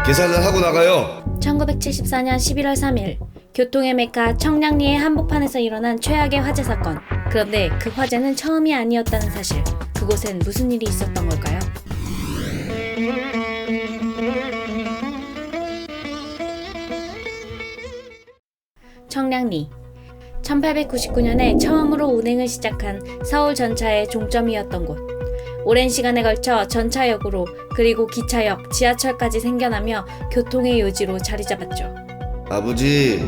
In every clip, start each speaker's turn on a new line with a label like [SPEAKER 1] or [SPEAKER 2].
[SPEAKER 1] 계산을 하고 나가요.
[SPEAKER 2] 1974년 11월 3일 교통의 메카 청량리의 한복판에서 일어난 최악의 화재 사건. 그런데 그 화재는 처음이 아니었다는 사실. 그곳엔 무슨 일이 있었던 걸까요? 청량리 1899년에 처음으로 운행을 시작한 서울 전차의 종점이었던 곳. 오랜 시간에 걸쳐 전차역으로 그리고 기차역, 지하철까지 생겨나며 교통의 요지로 자리 잡았죠.
[SPEAKER 1] 아버지,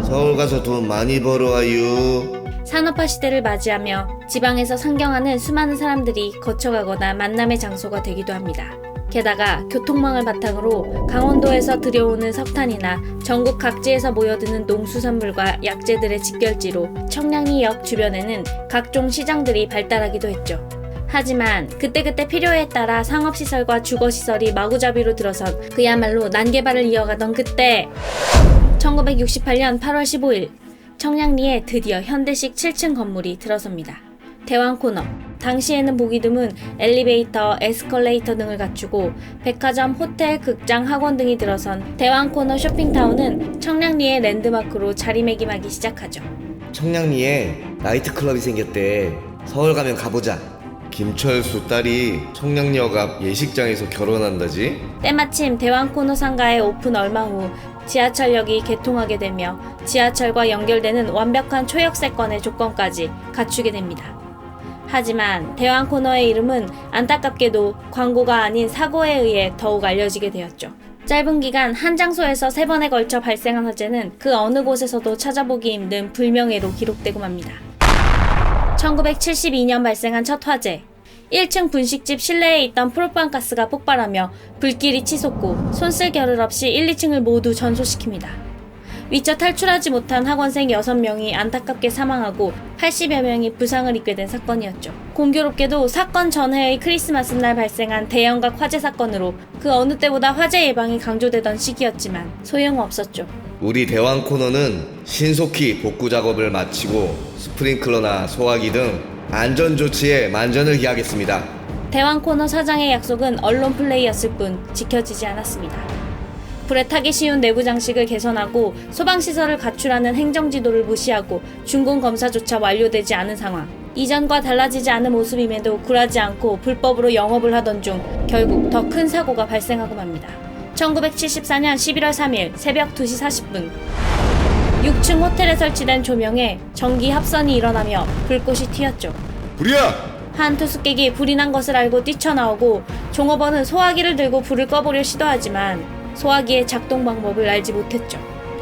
[SPEAKER 1] 서울 가서 돈 많이 벌어와요.
[SPEAKER 2] 산업화 시대를 맞이하며 지방에서 상경하는 수많은 사람들이 거쳐가거나 만남의 장소가 되기도 합니다. 게다가 교통망을 바탕으로 강원도에서 들여오는 석탄이나 전국 각지에서 모여드는 농수산물과 약재들의 직결지로 청량리역 주변에는 각종 시장들이 발달하기도 했죠. 하지만 그때그때 필요에 따라 상업시설과 주거시설이 마구잡이로 들어선 그야말로 난개발을 이어가던 그때 1968년 8월 15일 청량리에 드디어 현대식 7층 건물이 들어섭니다. 대왕코너, 당시에는 보기 드문 엘리베이터, 에스컬레이터 등을 갖추고 백화점, 호텔, 극장, 학원 등이 들어선 대왕코너 쇼핑타운은 청량리의 랜드마크로 자리매김하기 시작하죠.
[SPEAKER 1] 청량리에 나이트클럽이 생겼대. 서울 가면 가보자. 김철수 딸이 청량리역 앞 예식장에서 결혼한다지?
[SPEAKER 2] 때마침 대왕코너 상가의 오픈 얼마 후 지하철역이 개통하게 되며 지하철과 연결되는 완벽한 초역세권의 조건까지 갖추게 됩니다. 하지만 대왕코너의 이름은 안타깝게도 광고가 아닌 사고에 의해 더욱 알려지게 되었죠. 짧은 기간 한 장소에서 3번에 걸쳐 발생한 화재는 그 어느 곳에서도 찾아보기 힘든 불명예로 기록되고 맙니다. 1972년 발생한 첫 화재. 1층 분식집 실내에 있던 프로판가스가 폭발하며 불길이 치솟고 손쓸 겨를 없이 1, 2층을 모두 전소시킵니다. 미처 탈출하지 못한 학원생 6명이 안타깝게 사망하고 80여 명이 부상을 입게 된 사건이었죠. 공교롭게도 사건 전해의 크리스마스 날 발생한 대형각 화재 사건으로 그 어느 때보다 화재 예방이 강조되던 시기였지만 소용없었죠.
[SPEAKER 1] 우리 대왕코너는 신속히 복구 작업을 마치고 스프링클러나 소화기 등 안전조치에 만전을 기하겠습니다.
[SPEAKER 2] 대왕코너 사장의 약속은 언론 플레이였을 뿐 지켜지지 않았습니다. 불에 타기 쉬운 내부 장식을 개선하고 소방시설을 갖추라는 행정지도를 무시하고 준공검사조차 완료되지 않은 상황. 이전과 달라지지 않은 모습임에도 굴하지 않고 불법으로 영업을 하던 중 결국 더 큰 사고가 발생하고 맙니다. 1974년 11월 3일 새벽 2시 40분 6층 호텔에 설치된 조명에 전기 합선이 일어나며 불꽃이 튀었죠.
[SPEAKER 1] 불이야!
[SPEAKER 2] 한 투숙객이 불이 난 것을 알고 뛰쳐나오고 종업원은 소화기를 들고 불을 꺼보려 시도하지만 소화기의 작동 방법을 알지 못했죠.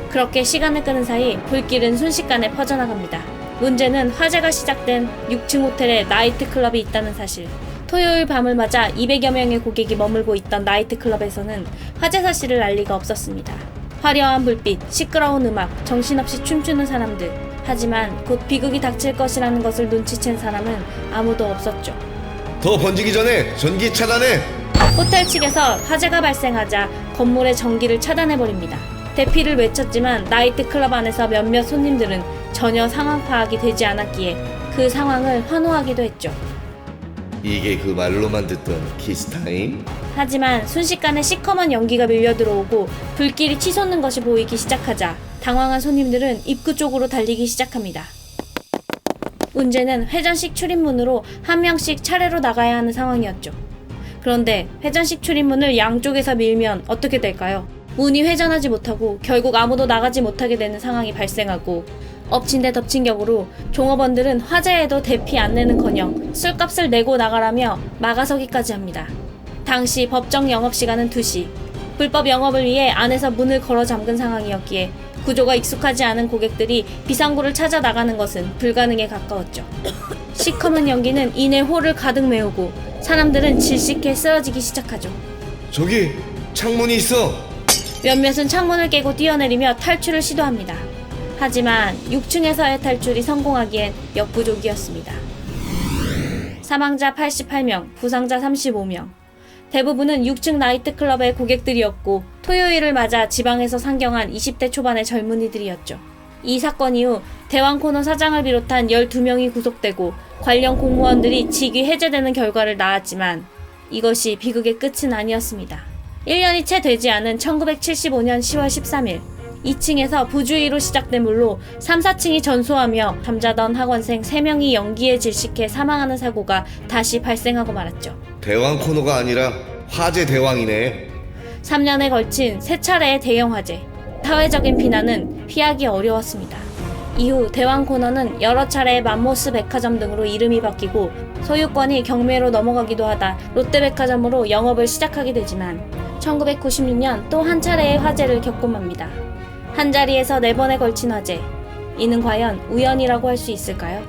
[SPEAKER 2] 그렇게 시간을 끄는 사이 불길은 순식간에 퍼져나갑니다. 문제는 화재가 시작된 6층 호텔에 나이트클럽이 있다는 사실. 토요일 밤을 맞아 200여 명의 고객이 머물고 있던 나이트클럽에서는 화재 사실을 알 리가 없었습니다. 화려한 불빛, 시끄러운 음악, 정신없이 춤추는 사람들. 하지만 곧 비극이 닥칠 것이라는 것을 눈치챈 사람은 아무도 없었죠.
[SPEAKER 1] 더 번지기 전에 전기 차단해!
[SPEAKER 2] 호텔 측에서 화재가 발생하자 건물의 전기를 차단해버립니다. 대피를 외쳤지만 나이트클럽 안에서 몇몇 손님들은 전혀 상황 파악이 되지 않았기에 그 상황을 환호하기도 했죠.
[SPEAKER 1] 이게 그 말로만 듣던 키스타임?
[SPEAKER 2] 하지만 순식간에 시커먼 연기가 밀려들어오고 불길이 치솟는 것이 보이기 시작하자 당황한 손님들은 입구 쪽으로 달리기 시작합니다. 문제는 회전식 출입문으로 한 명씩 차례로 나가야 하는 상황이었죠. 그런데 회전식 출입문을 양쪽에서 밀면 어떻게 될까요? 문이 회전하지 못하고 결국 아무도 나가지 못하게 되는 상황이 발생하고 엎친 데 덮친 격으로 종업원들은 화재에도 대피 안내는커녕 술값을 내고 나가라며 막아서기까지 합니다. 당시 법정 영업시간은 2시. 불법 영업을 위해 안에서 문을 걸어 잠근 상황이었기에 구조가 익숙하지 않은 고객들이 비상구를 찾아 나가는 것은 불가능에 가까웠죠. 시커먼 연기는 이내 홀을 가득 메우고 사람들은 질식해 쓰러지기 시작하죠.
[SPEAKER 1] 저기 창문이 있어!
[SPEAKER 2] 몇몇은 창문을 깨고 뛰어내리며 탈출을 시도합니다. 하지만 6층에서의 탈출이 성공하기엔 역부족이었습니다. 사망자 88명, 부상자 35명. 대부분은 6층 나이트클럽의 고객들이었고 토요일을 맞아 지방에서 상경한 20대 초반의 젊은이들이었죠. 이 사건 이후 대왕코너 사장을 비롯한 12명이 구속되고 관련 공무원들이 직위 해제되는 결과를 낳았지만 이것이 비극의 끝은 아니었습니다. 1년이 채 되지 않은 1975년 10월 13일 2층에서 부주의로 시작된 물로 3, 4층이 전소하며 잠자던 학원생 3명이 연기에 질식해 사망하는 사고가 다시 발생하고 말았죠.
[SPEAKER 1] 대왕 코너가 아니라 화재 대왕이네.
[SPEAKER 2] 3년에 걸친 3차례의 대형 화재. 사회적인 비난은 피하기 어려웠습니다. 이후 대왕 코너는 여러 차례 맘모스 백화점 등으로 이름이 바뀌고 소유권이 경매로 넘어가기도 하다 롯데백화점으로 영업을 시작하게 되지만 1996년 또 한 차례의 화재를 겪고 맙니다. 한 자리에서 4번에 걸친 화재. 이는 과연 우연이라고 할 수 있을까요?